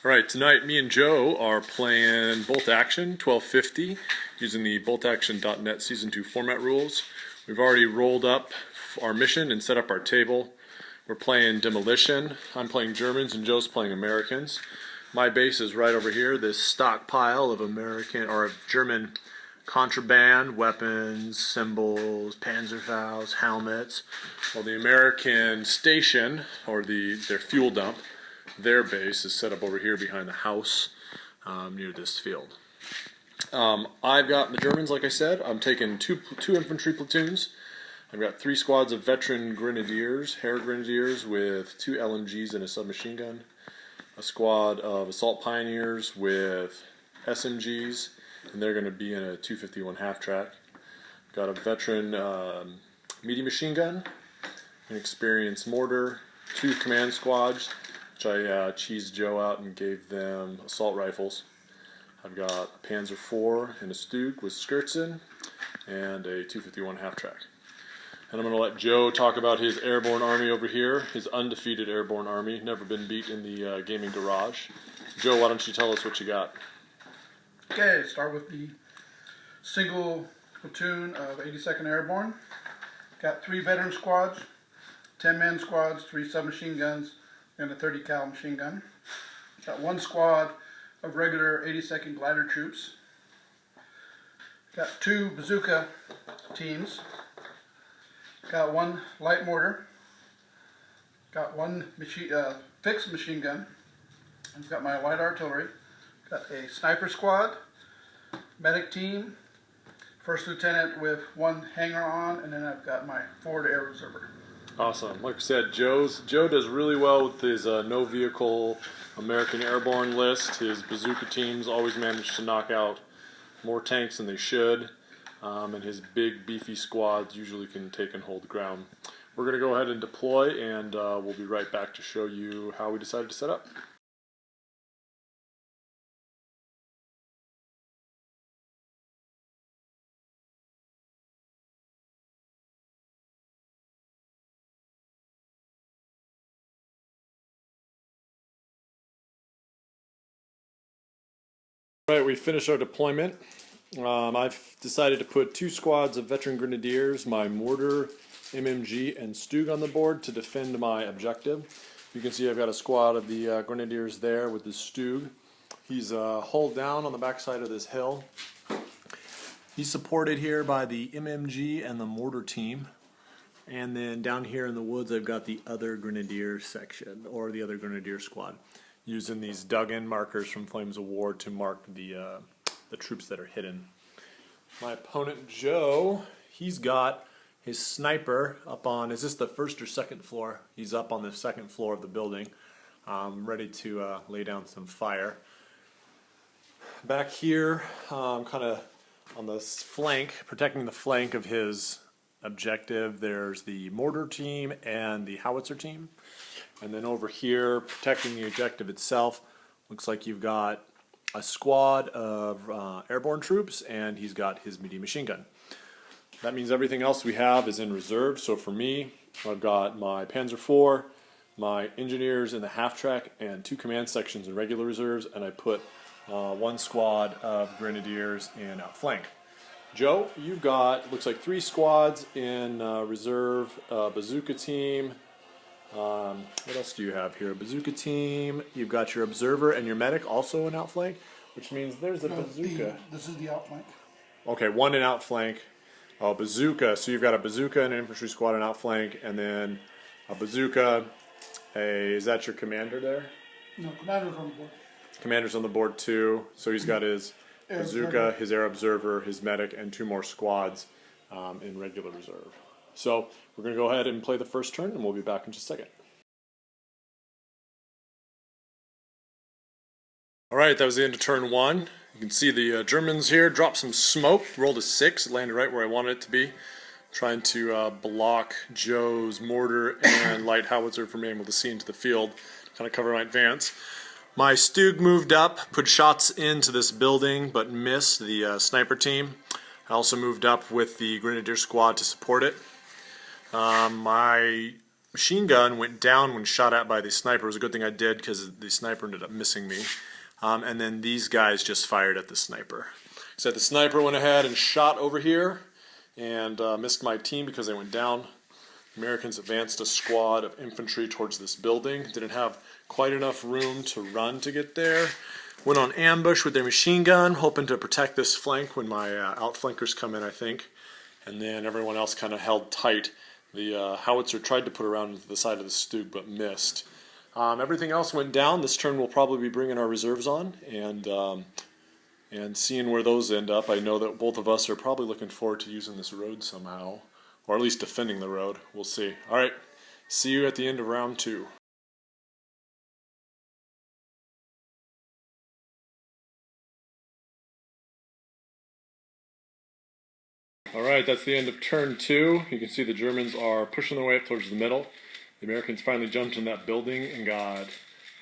Alright, tonight me and Joe are playing Bolt Action 1250 using the boltaction.net Season 2 format rules. We've already rolled up our mission and set up our table. We're playing Demolition. I'm playing Germans and Joe's playing Americans. My base is right over here, this stockpile of American or German contraband, weapons, symbols, Panzerfaust, helmets. Well, the American station, or their fuel dump, their base is set up over here behind the house near this field. I've got the Germans, like I said. I'm taking two infantry platoons. I've got 3 squads of veteran grenadiers, Heer Grenadiers with 2 LMGs and a submachine gun, a squad of assault pioneers with SMGs, and they're going to be in a 251 half-track. Got a veteran medium machine gun, an experienced mortar, 2 command squads, which I cheesed Joe out and gave them assault rifles. I've got a Panzer IV and a Stug with skirts in, and a 251 half-track. And I'm going to let Joe talk about his airborne army over here, his undefeated airborne army, never been beat in the gaming garage. Joe, why don't you tell us what you got? Okay, start with the single platoon of 82nd Airborne. Got 3 veteran squads, 10-man squads, 3 submachine guns, and a 30 cal machine gun. Got 1 squad of regular 82nd glider troops. Got 2 bazooka teams. Got 1 light mortar. Got 1 fixed machine gun. I've got my light artillery. Got a sniper squad, medic team, first lieutenant with 1 hanger on, and then I've got my forward air reserver. Awesome. Like I said, Joe does really well with his no vehicle American airborne list. His bazooka teams always manage to knock out more tanks than they should, and his big beefy squads usually can take and hold ground. We're going to go ahead and deploy, and we'll be right back to show you how we decided to set up. Alright, we finished our deployment. I've decided to put 2 squads of veteran grenadiers, my mortar, MMG, and Stug on the board to defend my objective. You can see I've got a squad of the grenadiers there with the Stug. He's hulled down on the backside of this hill. He's supported here by the MMG and the mortar team. And then down here in the woods I've got the other grenadier section, or the other grenadier squad, using these dug-in markers from Flames of War to mark the troops that are hidden. My opponent, Joe, he's got his sniper up on, is this the first or second floor? He's up on the 2nd floor of the building, ready to lay down some fire. Back here, kind of on the flank, protecting the flank of his objective, there's the mortar team and the howitzer team. And then over here, protecting the objective itself, looks like you've got a squad of airborne troops, and he's got his medium machine gun. That means everything else we have is in reserve. So for me, I've got my Panzer IV, my engineers in the half-track, and 2 command sections in regular reserves, and I put 1 squad of grenadiers in outflank. Joe, you've got, looks like 3 squads in reserve, bazooka team. What else do you have here? Bazooka team. You've got your observer and your medic also in outflank, which means there's a bazooka. This is the outflank. Okay, 1 in outflank. Oh, bazooka. So you've got a bazooka and an infantry squad in outflank, and then a bazooka. Is that your commander there? No, commander's on the board. Commander's on the board too. So he's got his bazooka, his air observer, his medic, and 2 more squads in regular reserve. So we're going to go ahead and play the first turn, and we'll be back in just a second. Alright, that was the end of turn 1. You can see the Germans here drop some smoke, rolled a 6, it landed right where I wanted it to be. Trying to block Joe's mortar and light howitzer from being able to see into the field, kind of cover my advance. My Stug moved up, put shots into this building, but missed the sniper team. I also moved up with the grenadier squad to support it. My machine gun went down when shot at by the sniper. It was a good thing I did because the sniper ended up missing me. And then these guys just fired at the sniper. So the sniper went ahead and shot over here and missed my team because they went down. Americans advanced a squad of infantry towards this building. Didn't have quite enough room to run to get there. Went on ambush with their machine gun, hoping to protect this flank when my outflankers come in, I think. And then everyone else kind of held tight. The howitzer tried to put around to the side of the Stug, but missed. Everything else went down. This turn we'll probably be bringing our reserves on and seeing where those end up. I know that both of us are probably looking forward to using this road somehow, or at least defending the road. We'll see. All right, see you at the end of round 2. Alright, that's the end of turn 2. You can see the Germans are pushing their way up towards the middle. The Americans finally jumped in that building and got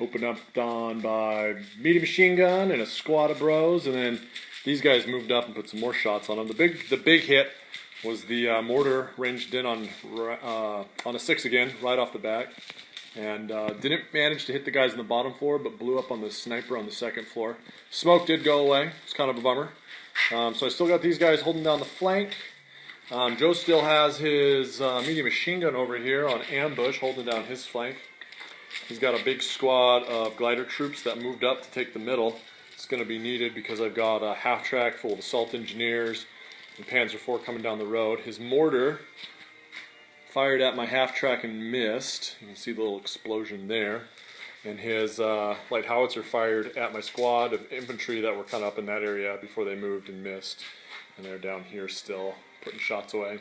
opened up on by medium machine gun and a squad of bros, and then these guys moved up and put some more shots on them. The big hit was the mortar ranged in on a 6 again, right off the bat, and didn't manage to hit the guys on the bottom floor, but blew up on the sniper on the 2nd floor. Smoke did go away. It's kind of a bummer. So I still got these guys holding down the flank. Joe still has his medium machine gun over here on ambush, holding down his flank. He's got a big squad of glider troops that moved up to take the middle. It's going to be needed because I've got a half track full of assault engineers and Panzer IV coming down the road. His mortar fired at my half track and missed. You can see the little explosion there. And his light howitzer fired at my squad of infantry that were kind of up in that area before they moved and missed. And they're down here still, putting shots away.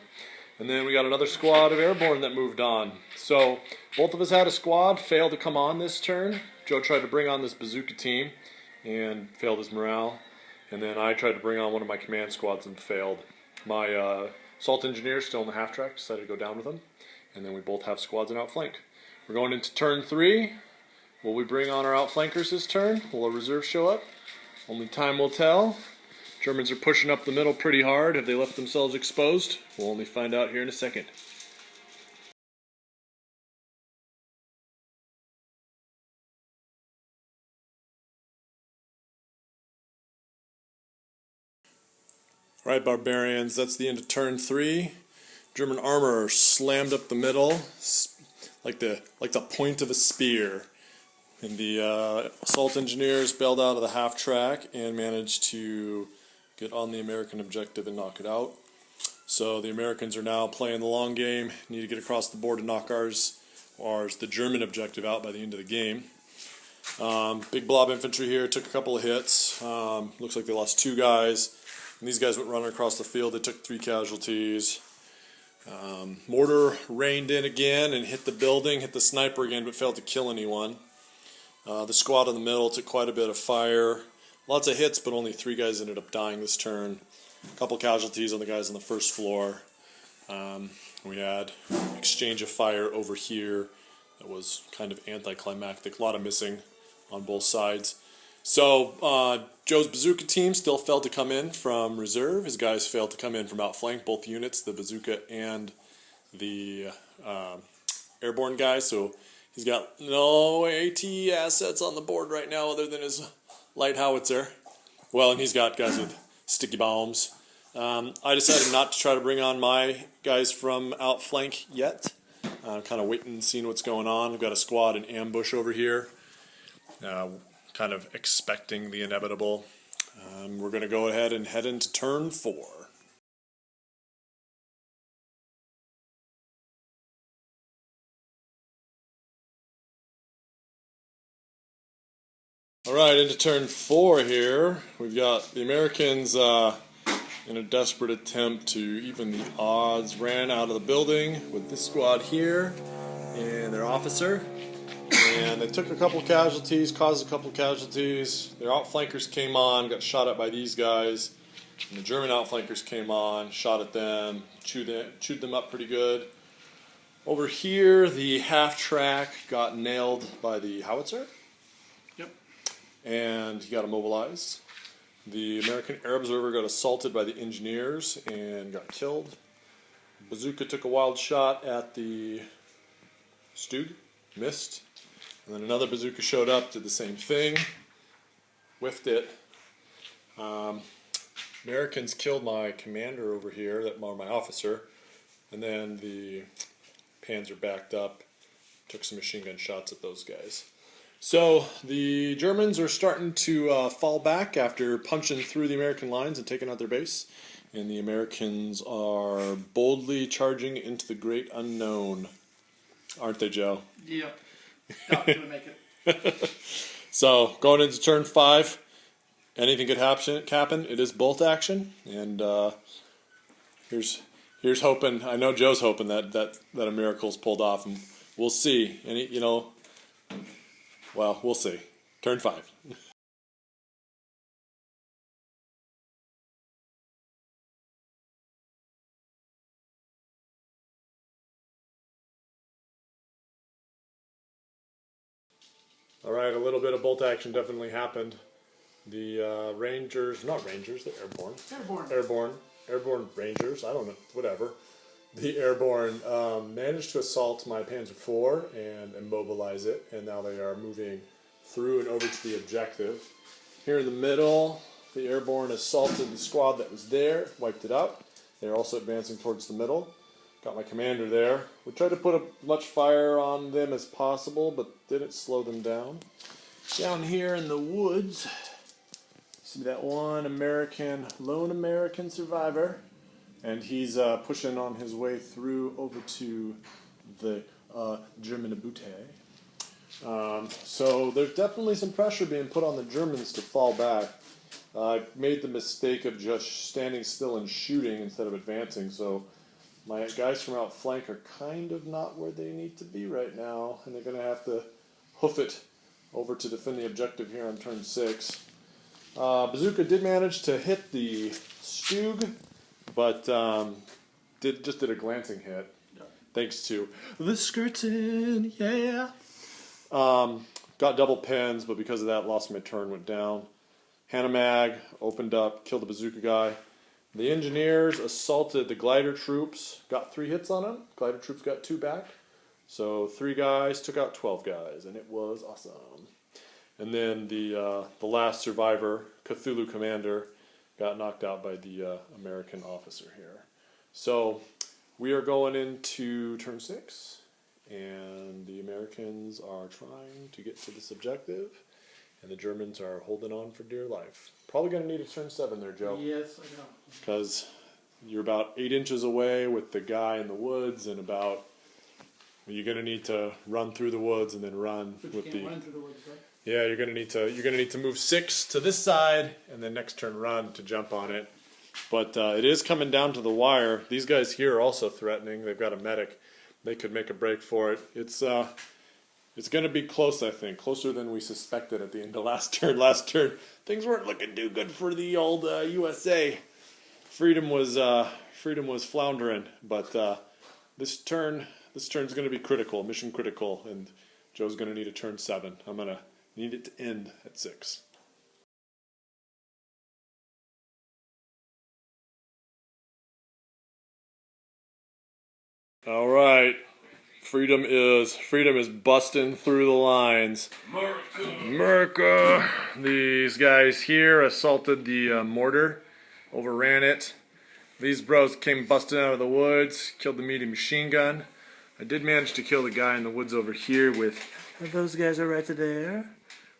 And then we got another squad of airborne that moved on. So both of us had a squad, failed to come on this turn. Joe tried to bring on this bazooka team and failed his morale. And then I tried to bring on one of my command squads and failed. My assault engineer, still in the half track, decided to go down with him. And then we both have squads and outflank. We're going into turn 3. Will we bring on our outflankers this turn? Will a reserve show up? Only time will tell. Germans are pushing up the middle pretty hard. Have they left themselves exposed? We'll only find out here in a second. Alright, barbarians, that's the end of turn 3. German armor slammed up the middle like the point of a spear. And the assault engineers bailed out of the half track and managed to get on the American objective and knock it out. So the Americans are now playing the long game, need to get across the board to knock the German objective out by the end of the game. Big blob infantry here, took a couple of hits. Looks like they lost 2 guys. And these guys went running across the field, they took 3 casualties. Mortar rained in again and hit the building, hit the sniper again, but failed to kill anyone. The squad in the middle took quite a bit of fire. Lots of hits, but only 3 guys ended up dying this turn. A couple casualties on the guys on the 1st floor. We had exchange of fire over here that was kind of anticlimactic. A lot of missing on both sides. So Joe's bazooka team still failed to come in from reserve. His guys failed to come in from outflank, both units, the bazooka and the airborne guys. So he's got no AT assets on the board right now other than his light howitzer. Well, and he's got guys with sticky bombs. I decided not to try to bring on my guys from outflank yet. Kind of waiting and seeing what's going on. I've got a squad in ambush over here. Kind of expecting the inevitable. We're going to go ahead and head into turn 4. Alright, into turn 4 here. We've got the Americans in a desperate attempt to even the odds, ran out of the building with this squad here and their officer. And they took a couple casualties, caused a couple casualties. Their outflankers came on, got shot at by these guys. And the German outflankers came on, shot at them, chewed them up pretty good. Over here, the half-track got nailed by the howitzer. Yep. And he got immobilized. The American Air Observer got assaulted by the engineers and got killed. Bazooka took a wild shot at the Stug, missed. And then another bazooka showed up, did the same thing, whiffed it. Americans killed my commander over here, or my officer, and then the Panzer backed up, took some machine gun shots at those guys. So the Germans are starting to fall back after punching through the American lines and taking out their base. And the Americans are boldly charging into the great unknown. Aren't they, Joe? Yep. Not gonna make it. So going into turn 5, anything could happen. It is bolt action, and here's hoping. I know Joe's hoping that a miracle's pulled off, and we'll see. And well, we'll see. Turn 5. All right, a little bit of bolt action definitely happened. The Rangers, not Rangers, the Airborne Rangers, I don't know, whatever. The Airborne managed to assault my Panzer IV and immobilize it, and now they are moving through and over to the objective. Here in the middle, the Airborne assaulted the squad that was there, wiped it out. They're also advancing towards the middle. Got my commander there. We tried to put as much fire on them as possible, but didn't slow them down. Down here in the woods, see that one lone American survivor, and he's pushing on his way through over to the German Abute. So there's definitely some pressure being put on the Germans to fall back. I made the mistake of just standing still and shooting instead of advancing, so my guys from outflank are kind of not where they need to be right now, and they're going to have to hoof it over to defend the objective here on turn 6. Bazooka did manage to hit the Stug, but just did a glancing hit, thanks to the skirting, yeah. Got double pins, but because of that, lost my turn, went down. Hanomag opened up, killed the bazooka guy. The engineers assaulted the glider troops, got 3 hits on them. Glider troops got 2 back. So 3 guys took out 12 guys, and it was awesome. And then the last survivor, Cthulhu Commander, got knocked out by the American officer here. So we are going into turn 6, and the Americans are trying to get to this objective, and the Germans are holding on for dear life. Probably going to need a turn 7 there, Joe. Yes, I know. Because you're about 8 inches away with the guy in the woods, and you're going to need to run through the woods and then run But with you can't run through the woods, right? Yeah, you're going to need to move 6 to this side, and then next turn run to jump on it. But it is coming down to the wire. These guys here are also threatening. They've got a medic. They could make a break for it. It's going to be close, I think. Closer than we suspected at the end of last turn. Last turn, things weren't looking too good for the old USA. Freedom was floundering, but this turn's going to be critical, mission critical, and Joe's going to need a turn 7. I'm going to need it to end at 6. All right. Freedom is busting through the lines. America! These guys here assaulted the mortar, overran it. These bros came busting out of the woods, killed the medium machine gun. I did manage to kill the guy in the woods over here with those guys are right there.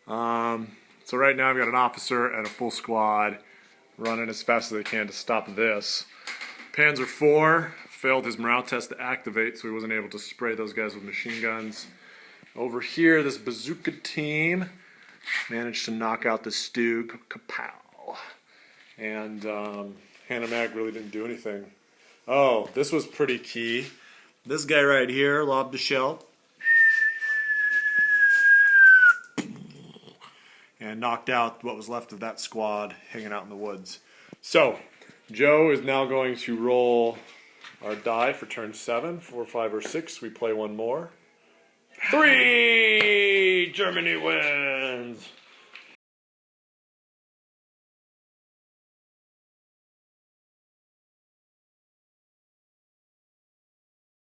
So right now I've got an officer and a full squad running as fast as they can to stop this. Panzer IV failed his morale test to activate, so he wasn't able to spray those guys with machine guns. Over here, this bazooka team managed to knock out the Stug. Kapow! And Hanomag really didn't do anything. Oh, this was pretty key. This guy right here lobbed a shell and knocked out what was left of that squad hanging out in the woods. So, Joe is now going to roll our die for turn 7, 4, 5, or 6. We play one more. 3! Germany wins!